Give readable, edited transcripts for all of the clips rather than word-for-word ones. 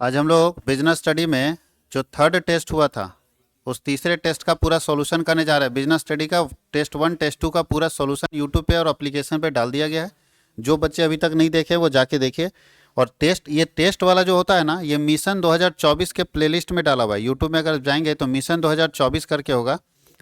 आज हम लोग बिजनेस स्टडी में जो थर्ड टेस्ट हुआ था उस तीसरे टेस्ट का पूरा सॉल्यूशन करने जा रहे हैं। बिजनेस स्टडी का टेस्ट 1 टेस्ट 2 का पूरा सॉल्यूशन यूट्यूब पे और एप्लीकेशन पे डाल दिया गया है। जो बच्चे अभी तक नहीं देखे वो जाके देखिए। और ये टेस्ट वाला जो होता है ना, ये मिशन 2024 के प्लेलिस्ट में डाला हुआ है। यूट्यूब में अगर जाएंगे तो मिशन 2024 करके होगा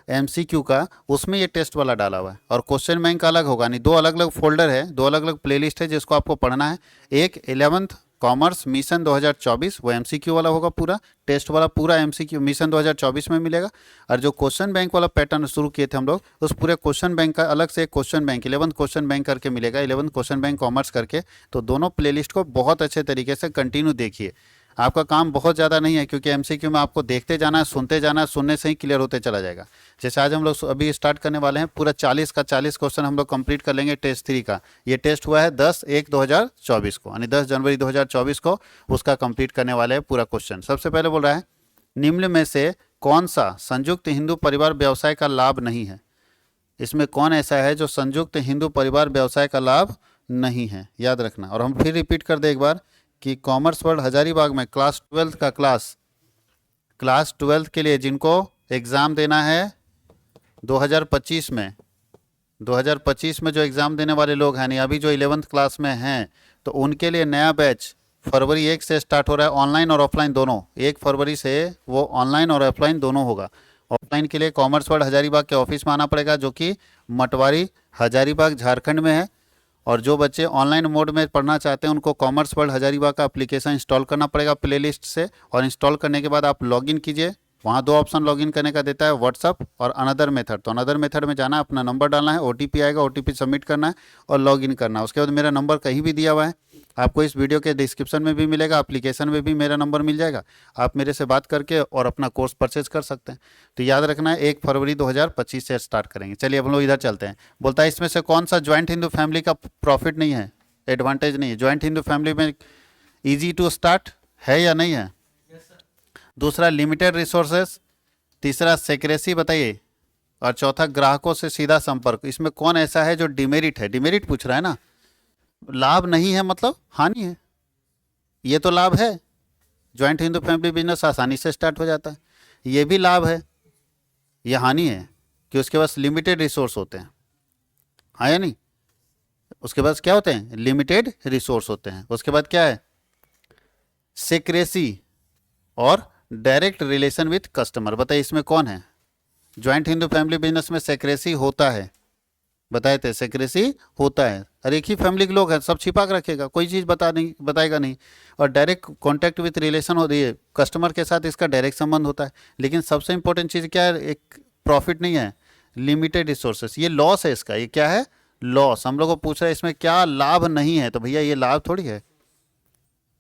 एमसीक्यू का, उसमें ये टेस्ट वाला डाला हुआ है। और क्वेश्चन बैंक अलग होगा, नहीं, दो अलग अलग फोल्डर है, दो अलग अलग प्लेलिस्ट है जिसको आपको पढ़ना है। एक 11th कॉमर्स मिशन 2024 वो एमसीक्यू वाला होगा, पूरा टेस्ट वाला पूरा एमसीक्यू मिशन 2024 में मिलेगा। और जो क्वेश्चन बैंक वाला पैटर्न शुरू किए थे हम लोग, उस पूरे क्वेश्चन बैंक का अलग से एक question bank 11th question bank करके मिलेगा, 11th क्वेश्चन बैंक कॉमर्स करके। तो दोनों प्लेलिस्ट को बहुत अच्छे तरीके से कंटिन्यू देखिए। आपका काम बहुत ज़्यादा नहीं है, क्योंकि एमसीक्यू में आपको देखते जाना है, सुनते जाना है, सुनने से ही क्लियर होते चला जाएगा। जैसे आज हम लोग अभी स्टार्ट करने वाले हैं, पूरा 40 का 40 क्वेश्चन हम लोग कंप्लीट कर लेंगे टेस्ट 3 का। ये टेस्ट हुआ है 10/1/2024 को, यानी 10 जनवरी 2024 को उसका कंप्लीट करने वाले हैं पूरा क्वेश्चन। सबसे पहले बोल रहा है, निम्न में से कौन सा संयुक्त हिंदू परिवार व्यवसाय का लाभ नहीं है। इसमें कौन ऐसा है जो संयुक्त हिंदू परिवार व्यवसाय का लाभ नहीं है, याद रखना। और हम फिर रिपीट कर दे एक बार कि कॉमर्स वर्ल्ड हजारीबाग में क्लास 12 के लिए जिनको एग्ज़ाम देना है 2025 में, 2025 में जो एग्ज़ाम देने वाले लोग हैं, नहीं अभी जो 11th क्लास में हैं, तो उनके लिए नया बैच फरवरी 1 से स्टार्ट हो रहा है, ऑनलाइन और ऑफलाइन दोनों। 1 फरवरी से वो ऑनलाइन और ऑफलाइन दोनों होगा। ऑफलाइन के लिए कॉमर्स वर्ल्ड हजारीबाग के ऑफिस में आना पड़ेगा, जो कि मटवारी हजारीबाग झारखंड में है। और जो बच्चे ऑनलाइन मोड में पढ़ना चाहते हैं उनको कॉमर्स वर्ल्ड हजारीबाग का एप्लीकेशन इंस्टॉल करना पड़ेगा प्लेलिस्ट से। और इंस्टॉल करने के बाद आप लॉगिन कीजिए। वहाँ दो ऑप्शन लॉगिन करने का देता है, व्हाट्सअप और अनदर मेथड। तो अनदर मेथड में जाना है, अपना नंबर डालना है, ओटीपी आएगा, ओटीपी सबमिट करना है और लॉगिन करना है। उसके बाद मेरा नंबर कहीं भी दिया हुआ है, आपको इस वीडियो के डिस्क्रिप्शन में भी मिलेगा, एप्लीकेशन में भी मेरा नंबर मिल जाएगा। आप मेरे से बात करके और अपना कोर्स परचेज कर सकते हैं। तो याद रखना है 1 फरवरी 2025 से स्टार्ट करेंगे। चलिए हम लोग इधर चलते हैं। बोलता है इसमें से कौन सा ज्वाइंट हिंदू फैमिली का प्रॉफिट नहीं है, एडवांटेज नहीं है। ज्वाइंट हिंदू फैमिली में ईजी टू स्टार्ट है या नहीं है। दूसरा लिमिटेड रिसोर्सेस, तीसरा सेक्रेसी बताइए, और चौथा ग्राहकों से सीधा संपर्क। इसमें कौन ऐसा है जो डिमेरिट है, डिमेरिट पूछ रहा है ना, लाभ नहीं है मतलब हानि है। ये तो लाभ है, ज्वाइंट हिंदू फैमिली बिजनेस आसानी से स्टार्ट हो जाता है। ये भी लाभ है, ये हानि है कि उसके पास लिमिटेड रिसोर्स होते हैं, हाँ या नहीं। उसके पास क्या होते हैं, लिमिटेड रिसोर्स होते हैं। उसके बाद क्या है, सेक्रेसी और डायरेक्ट रिलेशन विथ कस्टमर। बताइए इसमें कौन है। ज्वाइंट हिंदू फैमिली बिजनेस में सेक्रेसी होता है, बताए थे सेक्रेसी होता है। और एक ही फैमिली के लोग हैं, सब छिपा के रखेगा, कोई चीज़ बताएगा नहीं। और डायरेक्ट कॉन्टैक्ट विथ रिलेशन होती है, कस्टमर के साथ इसका डायरेक्ट संबंध होता है। लेकिन सबसे इंपॉर्टेंट चीज़ क्या है, एक प्रॉफिट नहीं है, लिमिटेड रिसोर्सेस। ये लॉस है इसका, ये क्या है, लॉस। हम लोग को पूछ रहा है इसमें क्या लाभ नहीं है, तो भैया ये लाभ थोड़ी है।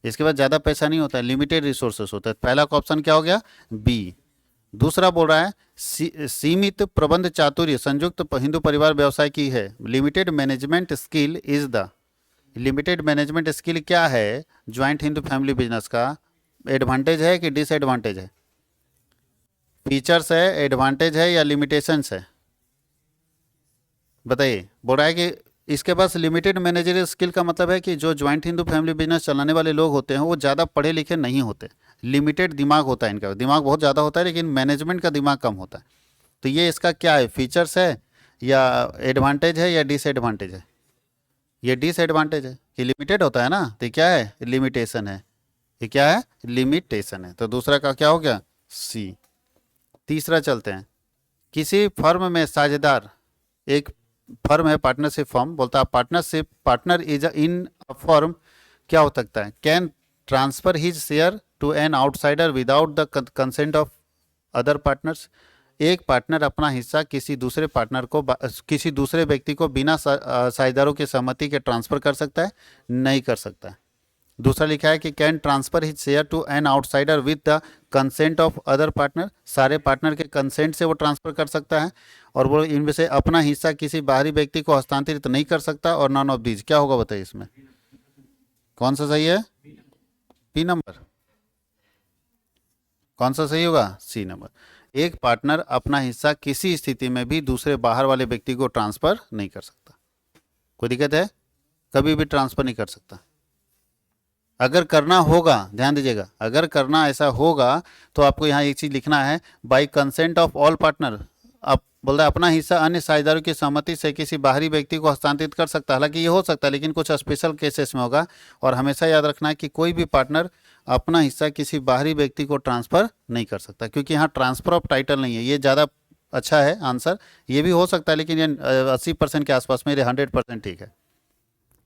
इसके बाद ज़्यादा पैसा नहीं होता है, लिमिटेड रिसोर्सेस होता है। पहला का ऑप्शन क्या हो गया, बी। दूसरा बोल रहा है सीमित प्रबंध चातुर्य संयुक्त हिंदू परिवार व्यवसाय की है। Limited management skill is the, limited management skill क्या है ज्वाइंट हिंदू फैमिली बिजनेस का, एडवांटेज है कि डिसएडवांटेज है, फीचर्स है, एडवांटेज है या लिमिटेशंस है, बताइए। बोल रहा है कि इसके पास लिमिटेड मैनेजरियल स्किल का मतलब है कि जो ज्वाइंट हिंदू फैमिली बिजनेस चलाने वाले लोग होते हैं वो ज़्यादा पढ़े लिखे नहीं होते, लिमिटेड दिमाग होता है इनका। दिमाग बहुत ज़्यादा होता है लेकिन मैनेजमेंट का दिमाग कम होता है। तो ये इसका क्या है, फीचर्स है या एडवांटेज है या डिसएडवांटेज है। ये डिसएडवांटेज है कि लिमिटेड होता है ना, तो ये क्या है, लिमिटेशन है। ये क्या है, लिमिटेशन है। तो दूसरा का क्या हो गया, सी। तीसरा चलते हैं, किसी फर्म में साझेदार, एक फर्म है पार्टनरशिप फर्म, बोलता है partner is in a firm क्या हो सकता है, can transfer his share to an outsider without the consent of other partners. एक पार्टनर अपना हिस्सा किसी दूसरे पार्टनर को, किसी दूसरे व्यक्ति को बिना साझेदारों की सहमति के ट्रांसफर कर सकता है, नहीं कर सकता है। दूसरा लिखा है कि can transfer his share to an outsider with the consent of other partner, सारे पार्टनर के कंसेंट से वो ट्रांसफर कर सकता है। और वो इनमें से अपना हिस्सा किसी बाहरी व्यक्ति को हस्तांतरित नहीं कर सकता। और नॉन ऑफ दीज क्या होगा बताइए, इसमें कौन सा सही है, बी नंबर। कौन सा सही होगा, सी नंबर। एक पार्टनर अपना हिस्सा किसी स्थिति में भी दूसरे बाहर वाले व्यक्ति को ट्रांसफर नहीं कर सकता। कोई दिक्कत है, कभी भी ट्रांसफर नहीं कर सकता। अगर करना होगा, ध्यान दीजिएगा, अगर करना ऐसा होगा तो आपको यहाँ एक चीज लिखना है, bye consent of all partner. आप बोल रहे हैं अपना हिस्सा अन्य साझेदारों की सहमति से किसी बाहरी व्यक्ति को हस्तांतरित कर सकता है। हालांकि ये हो सकता है लेकिन कुछ स्पेशल केसेस में होगा। और हमेशा याद रखना है कि कोई भी पार्टनर अपना हिस्सा किसी बाहरी व्यक्ति को ट्रांसफर नहीं कर सकता, क्योंकि यहाँ ट्रांसफर ऑफ टाइटल नहीं है। ये ज़्यादा अच्छा है आंसर, ये भी हो सकता है लेकिन ये 80% के आसपास में, ये 100% ठीक है।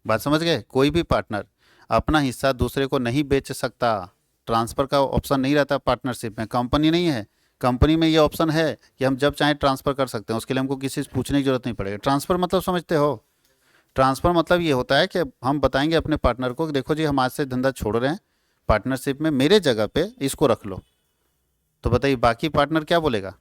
बात समझ गए? कोई भी पार्टनर अपना हिस्सा दूसरे को नहीं बेच सकता, ट्रांसफर का ऑप्शन नहीं रहता पार्टनरशिप में। कंपनी नहीं है, कंपनी में ये ऑप्शन है कि हम जब चाहें ट्रांसफर कर सकते हैं, उसके लिए हमको किसी से पूछने की जरूरत नहीं पड़ेगी। ट्रांसफर मतलब समझते हो? ट्रांसफर मतलब ये होता है कि हम बताएंगे अपने पार्टनर को कि देखो जी हम आज से धंधा छोड़ रहे हैं, पार्टनरशिप में मेरे जगह पे इसको रख लो। तो बताइए बाकी पार्टनर क्या बोलेगा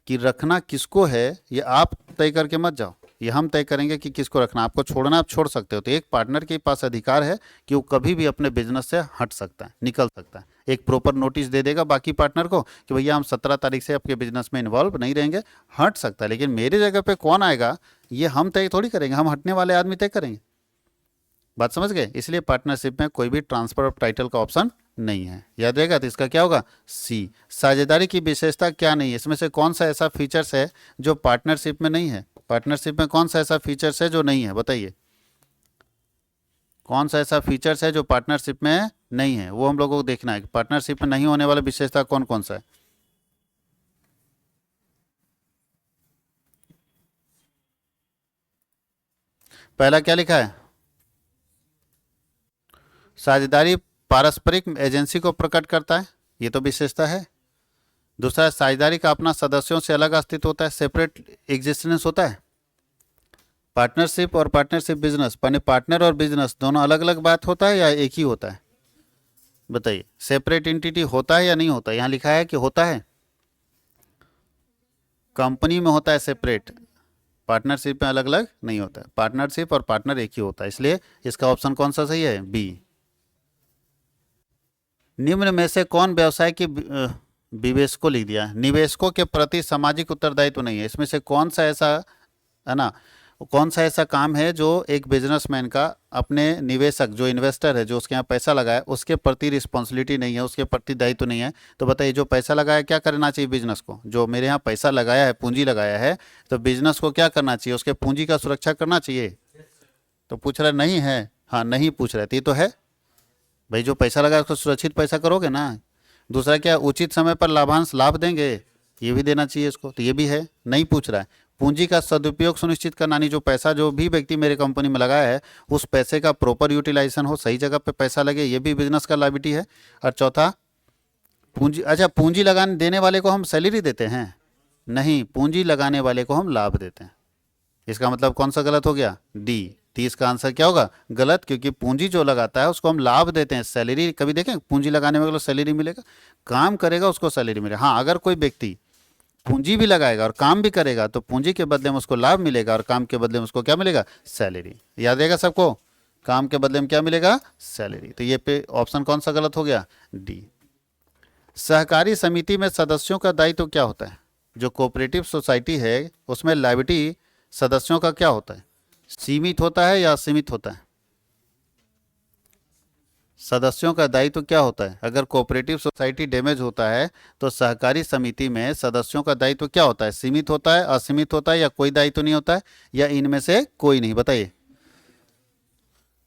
कि रखना किसको है ये आप तय करके मत जाओ, ये हम तय करेंगे कि किसको रखना। आपको छोड़ना आप छोड़ सकते हो। तो एक पार्टनर के पास अधिकार है कि वो कभी भी अपने बिजनेस से हट सकता है, निकल सकता है। एक प्रॉपर नोटिस दे देगा बाकी पार्टनर को कि भैया हम 17 तारीख से आपके बिजनेस में इन्वॉल्व नहीं रहेंगे, हट सकता है। लेकिन मेरे जगह पे कौन आएगा ये हम तय थोड़ी करेंगे, हम हटने वाले आदमी तय करेंगे। बात समझ गए? इसलिए पार्टनरशिप में कोई भी ट्रांसफर ऑफ टाइटल का ऑप्शन नहीं है, याद रहेगा। तो इसका क्या होगा? सी। साझेदारी की विशेषता क्या नहीं है, इसमें से कौन सा ऐसा फीचर्स है जो पार्टनरशिप में नहीं है? पार्टनरशिप में कौन सा ऐसा फीचर्स है जो नहीं है, बताइए। कौन सा ऐसा फीचर्स है जो पार्टनरशिप में नहीं है, वो हम लोगों को देखना है। पार्टनरशिप में नहीं होने वाला विशेषता कौन कौन सा है? पहला क्या लिखा है? साझेदारी पारस्परिक एजेंसी को प्रकट करता है, ये तो विशेषता है। दूसरा, साझेदारी का अपना सदस्यों से अलग अस्तित्व होता है, सेपरेट एग्जिस्टेंस होता है। पार्टनरशिप और पार्टनरशिप बिजनेस, पार्टनर और बिजनेस दोनों अलग अलग बात होता है या एक ही होता है? बताइए, सेपरेट एंटिटी होता है या नहीं होता? यहाँ लिखा है कि होता है, कंपनी में होता है सेपरेट, पार्टनरशिप में अलग अलग नहीं होता है। पार्टनरशिप और पार्टनर एक ही होता है, इसलिए इसका ऑप्शन कौन सा सही है? बी। निम्न में से कौन व्यवसाय की विवेशकों लिख दिया, निवेशकों के प्रति सामाजिक उत्तरदायित्व नहीं है, इसमें से कौन सा ऐसा है ना, कौन सा ऐसा काम है जो एक बिजनेसमैन का अपने निवेशक, जो इन्वेस्टर है, जो उसके यहाँ पैसा लगाया, उसके प्रति रिस्पॉन्सिबिलिटी नहीं है, उसके प्रति दायित्व नहीं है? तो बताइए, जो पैसा लगाया क्या करना चाहिए बिजनेस को? जो मेरे यहाँ पैसा लगाया है, पूंजी लगाया है, तो बिजनेस को क्या करना चाहिए? उसके पूंजी का सुरक्षा करना चाहिए। तो पूछ रहा नहीं है? हाँ, नहीं पूछ रहे थे, तो है भाई, जो पैसा लगा उसको सुरक्षित पैसा करोगे ना। दूसरा क्या, उचित समय पर लाभांश लाभ देंगे, ये भी देना चाहिए इसको, तो ये भी है, नहीं पूछ रहा है। पूंजी का सदुपयोग सुनिश्चित करना, नहीं जो पैसा जो भी व्यक्ति मेरे कंपनी में लगाया है उस पैसे का प्रॉपर यूटिलाइजेशन हो, सही जगह पे पैसा लगे, ये भी बिजनेस का लायबिलिटी है। और चौथा, पूंजी, अच्छा पूंजी लगाने देने वाले को हम सैलरी देते हैं? नहीं, पूंजी लगाने वाले को हम लाभ देते हैं। इसका मतलब कौन सा गलत हो गया? डी। 30 का आंसर क्या होगा? गलत, क्योंकि पूंजी जो लगाता है उसको हम लाभ देते हैं, सैलरी कभी देखें पूंजी लगाने में सैलरी मिलेगा? काम करेगा उसको सैलरी मिलेगा। हाँ, अगर कोई व्यक्ति पूंजी भी लगाएगा और काम भी करेगा तो पूंजी के बदले में उसको लाभ मिलेगा और काम के बदले में उसको क्या मिलेगा? सैलरी। याद रहेगा सबको, काम के बदले में क्या मिलेगा? सैलरी। तो ये पे ऑप्शन कौन सा गलत हो गया? डी। सहकारी समिति में सदस्यों का दायित्व क्या होता है? जो कोऑपरेटिव सोसाइटी है उसमें लायबिलिटी सदस्यों का क्या होता है? सीमित होता है या असीमित होता है? सदस्यों का दायित्व क्या होता है? अगर कोऑपरेटिव सोसाइटी डैमेज होता है तो सहकारी समिति में सदस्यों का दायित्व क्या होता है? सीमित होता है, असीमित होता है, या कोई दायित्व नहीं होता है, या इनमें से कोई नहीं? बताइए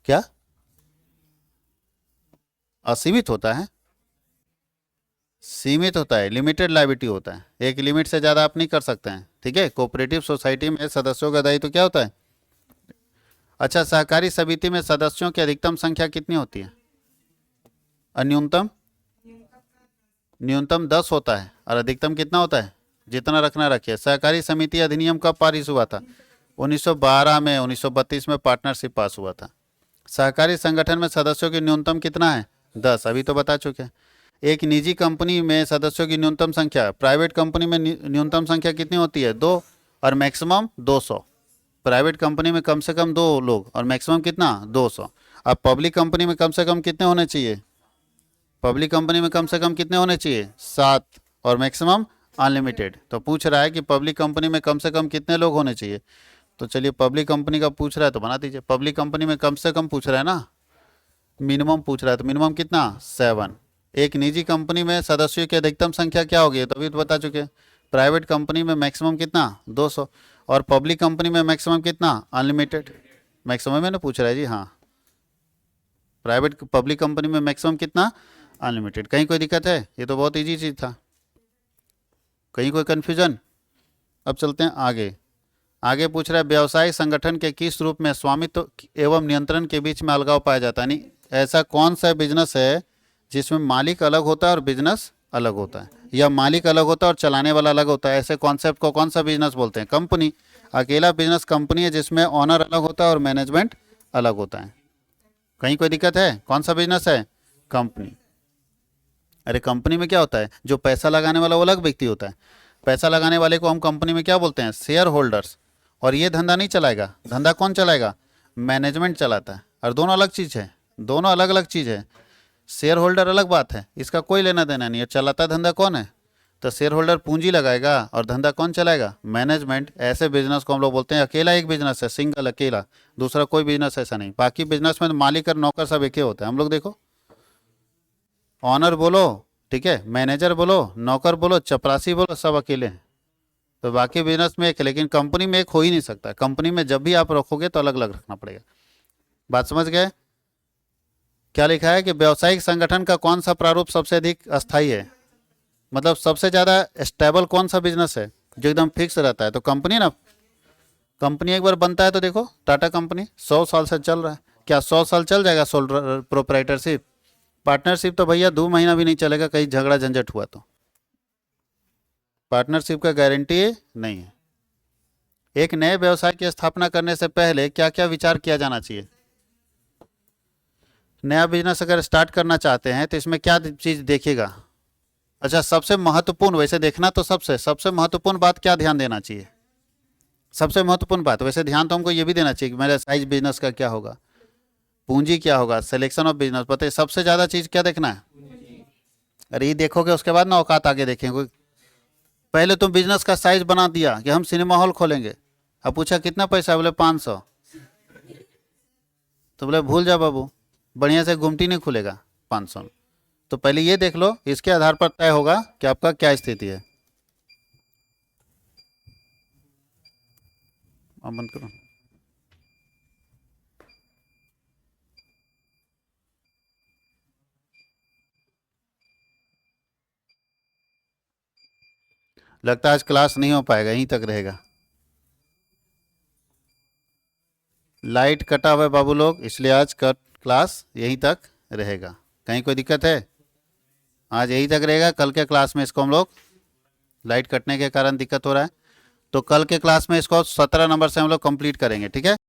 क्या? असीमित होता है, सीमित होता है, लिमिटेड लायबिलिटी होता है, एक लिमिट से ज़्यादा आप नहीं कर सकते हैं। ठीक है, कोऑपरेटिव सोसाइटी में सदस्यों का दायित्व क्या होता है? अच्छा, सहकारी समिति में सदस्यों की अधिकतम संख्या कितनी होती है? न्यूनतम, न्यूनतम 10 होता है और अधिकतम कितना होता है? जितना रखना रखिए। सहकारी समिति अधिनियम कब पारित हुआ था? 1912 में, 1932 में पार्टनरशिप पास हुआ था। सहकारी संगठन में सदस्यों की न्यूनतम कितना है? 10, अभी तो बता चुके हैं। एक निजी कंपनी में सदस्यों की न्यूनतम संख्या, प्राइवेट कंपनी में न्यूनतम संख्या कितनी होती है? 2 और मैक्सिमम 200। प्राइवेट कंपनी में कम से कम 2 लोग और मैक्सिमम कितना? 200। अब पब्लिक कंपनी में कम से कम कितने होने चाहिए? पब्लिक कंपनी में कम से कम कितने होने चाहिए? 7 और मैक्सिमम अनलिमिटेड। तो पूछ रहा है कि पब्लिक कंपनी में कम से कम कितने लोग होने चाहिए? तो चलिए, पब्लिक कंपनी का पूछ रहा है तो बना दीजिए। पब्लिक कंपनी में कम से कम पूछ रहा है ना, मिनिमम पूछ रहा है, तो मिनिमम कितना 7। एक निजी कंपनी में सदस्यों की अधिकतम संख्या क्या होगी, तभी तो बता चुके। प्राइवेट कंपनी में मैक्सिमम कितना 200, और पब्लिक कंपनी में मैक्सिमम कितना अनलिमिटेड। मैक्सिमम मैंने पूछ रहा है जी, हाँ। प्राइवेट पब्लिक कंपनी में मैक्सिमम कितना अनलिमिटेड। कहीं कोई दिक्कत है, ये तो बहुत इजी चीज़ था, कहीं कोई कन्फ्यूजन। अब चलते हैं आगे। आगे पूछ रहा है व्यवसायिक संगठन के किस रूप में स्वामित्व एवं नियंत्रण के बीच में अलगाव पाया जाता है। यानी ऐसा कौन सा बिजनेस है जिसमें मालिक अलग होता है और बिजनेस अलग होता है, या मालिक अलग होता है और चलाने वाला अलग होता है। ऐसे कॉन्सेप्ट को कौन सा बिजनेस बोलते हैं, कंपनी। अकेला बिजनेस कंपनी है जिसमें ऑनर अलग होता है और मैनेजमेंट अलग होता है। कहीं कोई दिक्कत है, कौन सा बिजनेस है, कंपनी। अरे कंपनी में क्या होता है, जो पैसा लगाने वाला वो अलग व्यक्ति होता है। पैसा लगाने वाले को हम कंपनी में क्या बोलते हैं, शेयर होल्डर्स। और ये धंधा नहीं चलाएगा, धंधा कौन चलाएगा, मैनेजमेंट चलाता है। और दोनों अलग चीज़ है, दोनों अलग अलग चीज़ है। शेयर होल्डर अलग बात है, इसका कोई लेना देना नहीं है। चलाता धंधा कौन है, तो शेयर होल्डर पूंजी लगाएगा, और धंधा कौन चलाएगा, मैनेजमेंट। ऐसे बिजनेस को हम लोग बोलते हैं अकेला एक बिजनेस है, सिंगल अकेला, दूसरा कोई बिजनेस ऐसा नहीं। बाकी बिजनेस में तो मालिक और नौकर सब एक ही होते हैं। हम लोग देखो, ऑनर बोलो, ठीक है, मैनेजर बोलो, नौकर बोलो, चपरासी बोलो, सब अकेले हैं। तो बाकी बिजनेस में एक है, लेकिन कंपनी में एक हो ही नहीं सकता। कंपनी में जब भी आप रखोगे तो अलग अलग रखना पड़ेगा। बात समझ गए। क्या लिखा है कि व्यावसायिक संगठन का कौन सा प्रारूप सबसे अधिक अस्थायी है, मतलब सबसे ज़्यादा स्टेबल कौन सा बिजनेस है जो एकदम फिक्स रहता है, तो कंपनी ना। कंपनी एक बार बनता है तो देखो टाटा कंपनी 100 साल से चल रहा है। क्या 100 साल चल जाएगा सोल प्रोप्राइटरशिप। पार्टनरशिप तो भैया 2 महीना भी नहीं चलेगा, कहीं झगड़ा झंझट हुआ तो। पार्टनरशिप का गारंटी नहीं है। एक नए व्यवसाय की स्थापना करने से पहले क्या क्या विचार किया जाना चाहिए। नया बिजनेस अगर स्टार्ट करना चाहते हैं तो इसमें क्या चीज़ देखिएगा। अच्छा, सबसे महत्वपूर्ण, वैसे देखना तो सबसे महत्वपूर्ण बात क्या ध्यान देना चाहिए, सबसे महत्वपूर्ण बात। वैसे ध्यान तो हमको ये भी देना चाहिए कि मेरा साइज बिजनेस का क्या होगा, पूंजी क्या होगा, सिलेक्शन ऑफ बिजनेस। बताइए सबसे ज़्यादा चीज़ क्या देखना है। अरे ये देखोगे उसके बाद ना औकात आगे देखेंगे। पहले तुम बिजनेस का साइज बना दिया कि हम सिनेमा हॉल खोलेंगे, अब पूछा कितना पैसा, बोले 500, तो बोले भूल जा बाबू, बढ़िया से गुमटी नहीं खुलेगा 500 में। तो पहले ये देख लो, इसके आधार पर तय होगा कि आपका क्या स्थिति है। अब बंद करो। लगता है आज क्लास नहीं हो पाएगा, यहीं तक रहेगा। लाइट कटा हुआ है बाबू लोग, इसलिए आज का क्लास यहीं तक रहेगा। कहीं कोई दिक्कत है, आज यहीं तक रहेगा। कल के क्लास में इसको हम लोग, लाइट कटने के कारण दिक्कत हो रहा है, तो कल के क्लास में इसको 17 नंबर से हम लोग कंप्लीट करेंगे, ठीक है।